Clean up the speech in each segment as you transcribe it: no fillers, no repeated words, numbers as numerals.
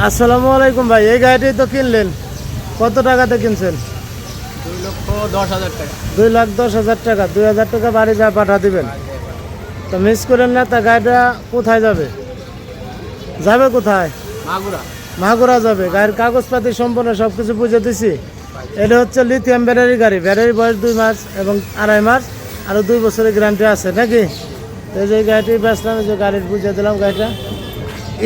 আসসালামু আলাইকুম ভাই, এই গাড়িটি তো কিনলেন, কত টাকাতে কিনছেন? 2,10,000 টাকা। 2,10,000 টাকা। 2,000 টাকা বাড়ি যা পাঠা দিবেন, তো মিস করেন না। তা গাড়িটা কোথায় যাবে? যাবে কোথায়? মাগুরা। মাগুরা যাবে। গাড়ির কাগজপাতি সম্পূর্ণ সব কিছু বুঝে দিছি। এটা হচ্ছে লিথিয়াম ব্যাটারি গাড়ি। ব্যাটারি বয়স 2 মাস এবং 2.5 মাস, আরও 2 বছরের গ্যারান্টি আছে নাকি? তো এই যে গাড়িটি বেচলাম, এই যে গাড়ির বুঝে দিলাম গাড়িটা।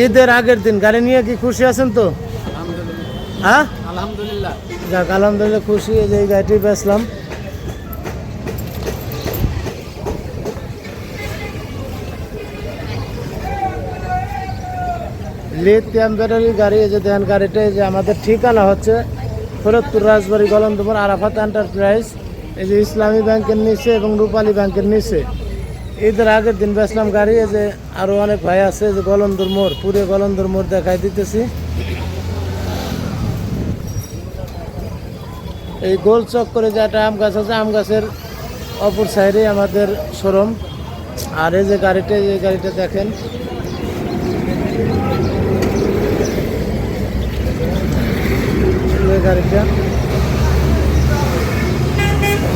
ঈদের আগের দিন গাড়ি নিয়ে কি খুশি আছেন তো? আলহামদুলিল্লাহ। হ্যাঁ, আলহামদুলিল্লাহ। যাক আলহামদুলিল্লাহ খুশি। এই যে এই গাড়িটি বেচলাম। লিথিয়াম ব্যাটারি গাড়ি। এই যে দেখেন গাড়িটা, এই যে আমাদের ঠিকানা হচ্ছে ফরিদপুর রাজবাড়ি গলন্দপুর আরাফাত এন্টারপ্রাইজ, এই যে ইসলামী ব্যাংকের নিচে এবং রূপালী ব্যাংকের নিচে। ঈদের আগের দিন বেচলাম গাড়ি। এই যে আরও অনেক ভাই আছে, এই যে গলন্দর মোড়, পুরো গলন্দর মোড় দেখাই দিতেছি। এই গোল চক করে যে একটা আম গাছ আছে, আম গাছের অপর সাইডে আমাদের শোরুম। আর এই যে গাড়িটা, এই গাড়িটা দেখেন, এই গাড়িটা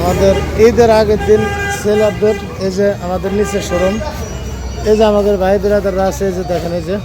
আমাদের ঈদের আগের দিন সেল আপডেট। এই যে আমাদের নিচে শোরুম, এই যে আমাদের ভাই বিরাদাররা আছে, এই যে দেখেন, এই যে